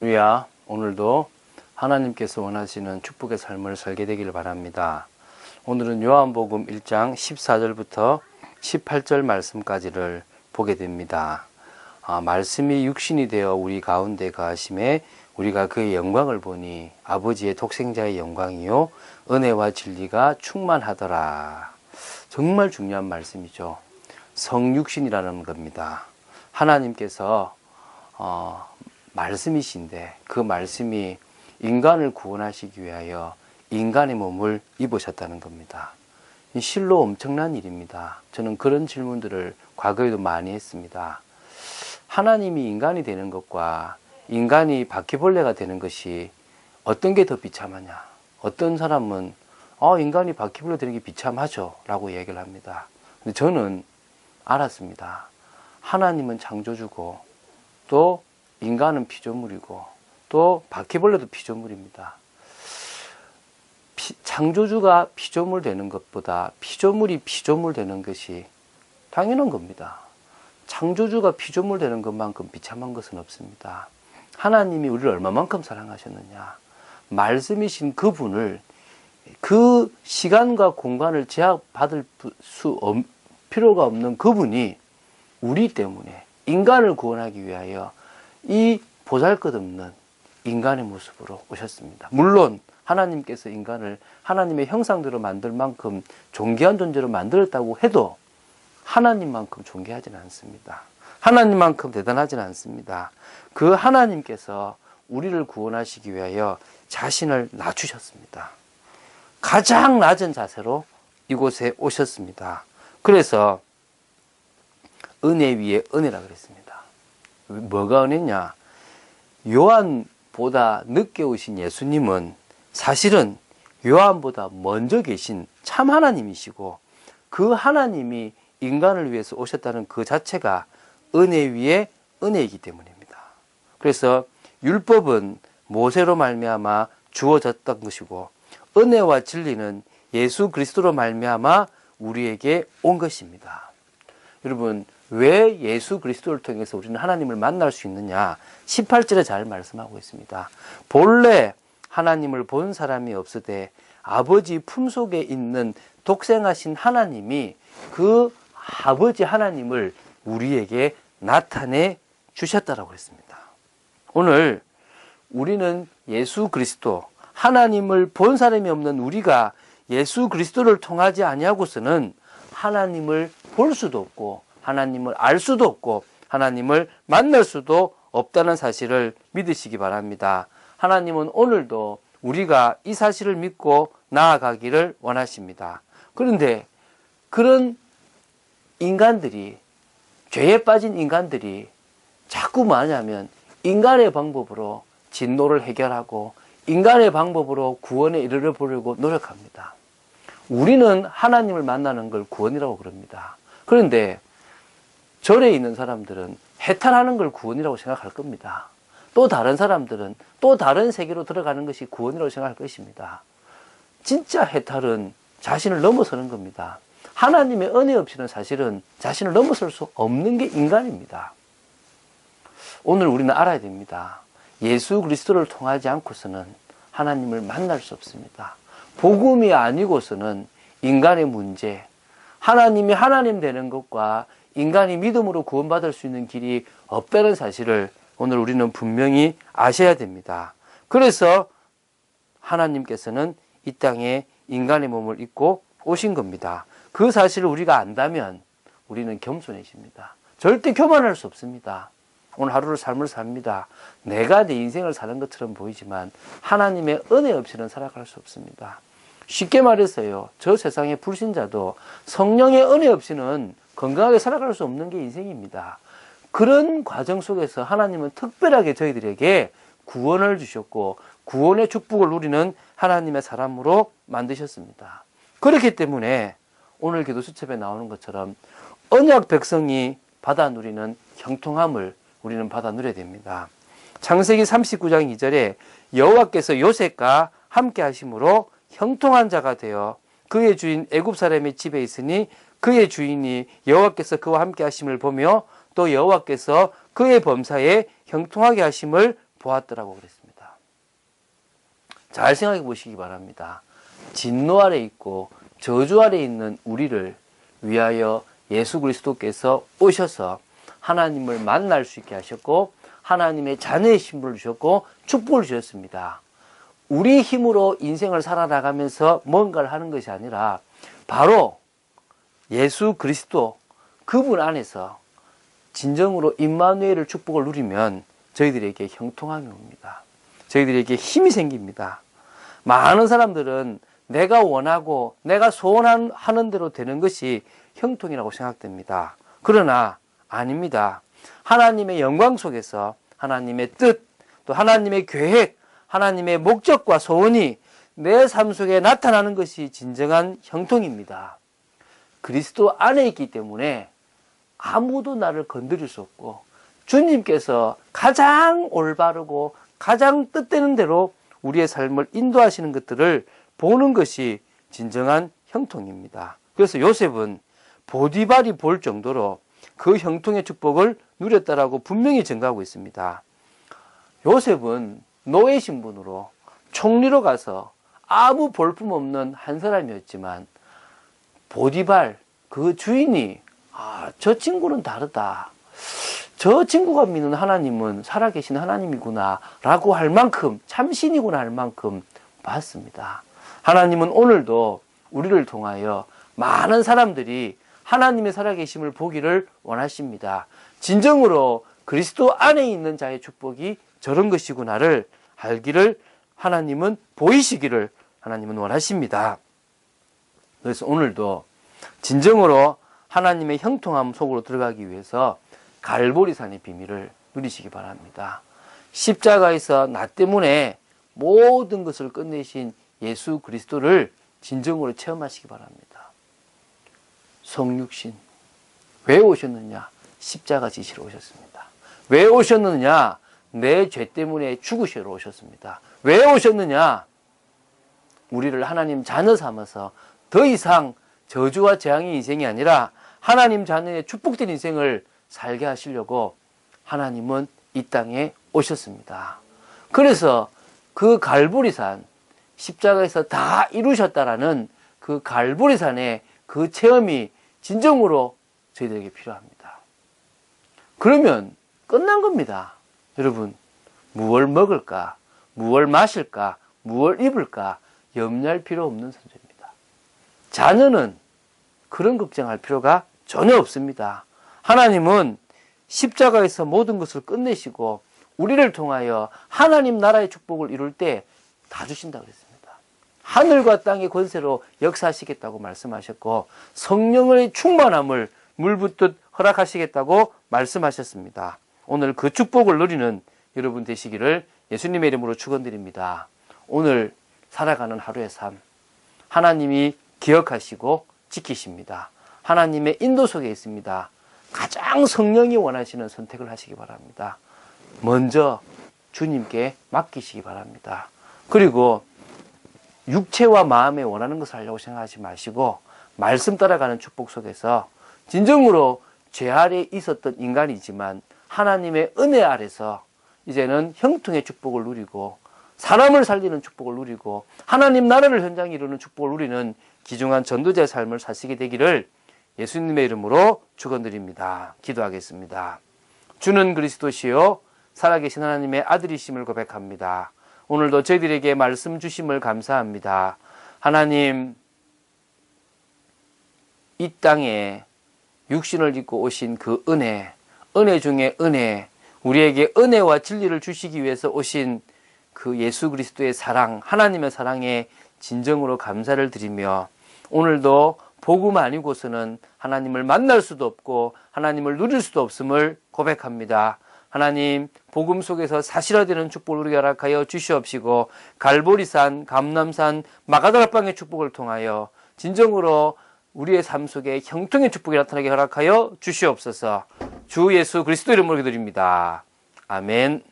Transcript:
할렐루야. 오늘도 하나님께서 원하시는 축복의 삶을 살게 되기를 바랍니다. 오늘은 요한복음 1장 14절부터 18절 말씀까지를 보게 됩니다. 말씀이 육신이 되어 우리 가운데 거하심에 우리가 그의 영광을 보니 아버지의 독생자의 영광이요 은혜와 진리가 충만하더라. 정말 중요한 말씀이죠. 성육신이라는 겁니다. 하나님께서 말씀이신데 그 말씀이 인간을 구원하시기 위하여 인간의 몸을 입으셨다는 겁니다. 실로 엄청난 일입니다. 저는 그런 질문들을 과거에도 많이 했습니다. 하나님이 인간이 되는 것과 인간이 바퀴벌레가 되는 것이 어떤 게 더 비참하냐? 어떤 사람은 인간이 바퀴벌레 되는 게 비참하죠 라고 얘기를 합니다. 근데 저는 알았습니다. 하나님은 창조주고 또 인간은 피조물이고 또 바퀴벌레도 피조물입니다. 창조주가 피조물 되는 것보다 피조물이 피조물 되는 것이 당연한 겁니다. 창조주가 피조물 되는 것만큼 비참한 것은 없습니다. 하나님이 우리를 얼마만큼 사랑하셨느냐. 말씀이신 그분을 그 시간과 공간을 제약받을 필요가 없는 그분이 우리 때문에 인간을 구원하기 위하여 이 보잘것없는 인간의 모습으로 오셨습니다. 물론 하나님께서 인간을 하나님의 형상대로 만들 만큼 존귀한 존재로 만들었다고 해도 하나님만큼 존귀하지는 않습니다. 하나님만큼 대단하지는 않습니다. 그 하나님께서 우리를 구원하시기 위하여 자신을 낮추셨습니다. 가장 낮은 자세로 이곳에 오셨습니다. 그래서 은혜 위에 은혜라 그랬습니다. 뭐가 은혜냐? 요한보다 늦게 오신 예수님은 사실은 요한보다 먼저 계신 참 하나님이시고 그 하나님이 인간을 위해서 오셨다는 그 자체가 은혜 위에 은혜이기 때문입니다. 그래서 율법은 모세로 말미암아 주어졌던 것이고 은혜와 진리는 예수 그리스도로 말미암아 우리에게 온 것입니다. 여러분, 왜 예수 그리스도를 통해서 우리는 하나님을 만날 수 있느냐? 18절에 잘 말씀하고 있습니다. 본래 하나님을 본 사람이 없으되 아버지 품속에 있는 독생하신 하나님이 그 아버지 하나님을 우리에게 나타내 주셨다라고 했습니다. 오늘 우리는 예수 그리스도, 하나님을 본 사람이 없는 우리가 예수 그리스도를 통하지 아니하고서는 하나님을 볼 수도 없고 하나님을 알 수도 없고 하나님을 만날 수도 없다는 사실을 믿으시기 바랍니다. 하나님은 오늘도 우리가 이 사실을 믿고 나아가기를 원하십니다. 그런데 그런 인간들이, 죄에 빠진 인간들이 자꾸 뭐하냐면 인간의 방법으로 진노를 해결하고 인간의 방법으로 구원에 이르러 보려고 노력합니다. 우리는 하나님을 만나는 걸 구원이라고 그럽니다. 그런데 절에 있는 사람들은 해탈하는 걸 구원이라고 생각할 겁니다. 또 다른 사람들은 또 다른 세계로 들어가는 것이 구원이라고 생각할 것입니다. 진짜 해탈은 자신을 넘어서는 겁니다. 하나님의 은혜 없이는 사실은 자신을 넘어설 수 없는 게 인간입니다. 오늘 우리는 알아야 됩니다. 예수 그리스도를 통하지 않고서는 하나님을 만날 수 없습니다. 복음이 아니고서는 인간의 문제, 하나님이 하나님 되는 것과 인간이 믿음으로 구원받을 수 있는 길이 없다는 사실을 오늘 우리는 분명히 아셔야 됩니다. 그래서 하나님께서는 이 땅에 인간의 몸을 입고 오신 겁니다. 그 사실을 우리가 안다면 우리는 겸손해집니다. 절대 교만할 수 없습니다. 오늘 하루를 삶을 삽니다. 내가 내 인생을 사는 것처럼 보이지만 하나님의 은혜 없이는 살아갈 수 없습니다. 쉽게 말해서요, 저 세상의 불신자도 성령의 은혜 없이는 건강하게 살아갈 수 없는 게 인생입니다. 그런 과정 속에서 하나님은 특별하게 저희들에게 구원을 주셨고 구원의 축복을 누리는 하나님의 사람으로 만드셨습니다. 그렇기 때문에 오늘 기도 수첩에 나오는 것처럼 언약 백성이 받아 누리는 형통함을 우리는 받아 누려야 됩니다. 창세기 39장 2절에 여호와께서 요셉과 함께 하심으로 형통한 자가 되어 그의 주인 애굽 사람의 집에 있으니 그의 주인이 여호와께서 그와 함께 하심을 보며 또 여호와께서 그의 범사에 형통하게 하심을 보았더라고 그랬습니다. 잘 생각해 보시기 바랍니다. 진노 아래 있고 저주 아래 있는 우리를 위하여 예수 그리스도께서 오셔서 하나님을 만날 수 있게 하셨고 하나님의 자녀의 신분을 주셨고 축복을 주셨습니다. 우리 힘으로 인생을 살아나가면서 뭔가를 하는 것이 아니라 바로 예수 그리스도 그분 안에서 진정으로 임마누엘을 축복을 누리면 저희들에게 형통함이 옵니다. 저희들에게 힘이 생깁니다. 많은 사람들은 내가 원하고 내가 소원하는 대로 되는 것이 형통이라고 생각됩니다. 그러나 아닙니다. 하나님의 영광 속에서 하나님의 뜻, 또 하나님의 계획, 하나님의 목적과 소원이 내 삶 속에 나타나는 것이 진정한 형통입니다. 그리스도 안에 있기 때문에 아무도 나를 건드릴 수 없고 주님께서 가장 올바르고 가장 뜻되는 대로 우리의 삶을 인도하시는 것들을 보는 것이 진정한 형통입니다. 그래서 요셉은 보디발이 볼 정도로 그 형통의 축복을 누렸다라고 분명히 증거하고 있습니다. 요셉은 노예 신분으로 총리로 가서 아무 볼품없는 한 사람이었지만 보디발 그 주인이 저 친구는 다르다. 저 친구가 믿는 하나님은 살아계신 하나님이구나 라고 할 만큼 참신이구나 할 만큼 봤습니다. 하나님은 오늘도 우리를 통하여 많은 사람들이 하나님의 살아계심을 보기를 원하십니다. 진정으로 그리스도 안에 있는 자의 축복이 저런 것이구나를 알기를 하나님은 보이시기를 하나님은 원하십니다. 그래서 오늘도 진정으로 하나님의 형통함 속으로 들어가기 위해서 갈보리산의 비밀을 누리시기 바랍니다. 십자가에서 나 때문에 모든 것을 끝내신 예수 그리스도를 진정으로 체험하시기 바랍니다. 성육신 왜 오셨느냐? 십자가 지시러 오셨습니다. 왜 오셨느냐? 내 죄 때문에 죽으시러 오셨습니다. 왜 오셨느냐? 우리를 하나님 자녀 삼아서 더 이상 저주와 재앙의 인생이 아니라 하나님 자녀의 축복된 인생을 살게 하시려고 하나님은 이 땅에 오셨습니다. 그래서 그 갈보리산, 십자가에서 다 이루셨다라는 그 갈보리산의 그 체험이 진정으로 저희들에게 필요합니다. 그러면 끝난 겁니다. 여러분, 무엇을 먹을까, 무엇을 마실까, 무엇을 입을까 염려할 필요 없는 존재입니다. 자녀는 그런 걱정할 필요가 전혀 없습니다. 하나님은 십자가에서 모든 것을 끝내시고 우리를 통하여 하나님 나라의 축복을 이룰 때 다 주신다 그랬습니다. 하늘과 땅의 권세로 역사하시겠다고 말씀하셨고 성령의 충만함을 물붓듯 허락하시겠다고 말씀하셨습니다. 오늘 그 축복을 누리는 여러분 되시기를 예수님의 이름으로 축원드립니다. 오늘 살아가는 하루의 삶 하나님이 기억하시고 지키십니다. 하나님의 인도 속에 있습니다. 가장 성령이 원하시는 선택을 하시기 바랍니다. 먼저 주님께 맡기시기 바랍니다. 그리고 육체와 마음에 원하는 것을 하려고 생각하지 마시고 말씀 따라가는 축복 속에서 진정으로 죄 아래에 있었던 인간이지만 하나님의 은혜 아래서 이제는 형통의 축복을 누리고 사람을 살리는 축복을 누리고 하나님 나라를 현장에 이루는 축복을 누리는 귀중한 전도자의 삶을 사시게 되기를 예수님의 이름으로 축원드립니다. 기도하겠습니다. 주는 그리스도시요 살아계신 하나님의 아들이심을 고백합니다. 오늘도 저희들에게 말씀 주심을 감사합니다. 하나님, 이 땅에 육신을 입고 오신 그 은혜 중에 은혜, 우리에게 은혜와 진리를 주시기 위해서 오신 그 예수 그리스도의 사랑, 하나님의 사랑에 진정으로 감사를 드리며 오늘도 복음 아니고서는 하나님을 만날 수도 없고 하나님을 누릴 수도 없음을 고백합니다. 하나님, 복음 속에서 사실화되는 축복을 우리에게 허락하여 주시옵시고 갈보리산, 감람산, 마가다락방의 축복을 통하여 진정으로 우리의 삶 속에 형통의 축복이 나타나게 허락하여 주시옵소서. 주 예수 그리스도 이름으로 기도드립니다. 아멘.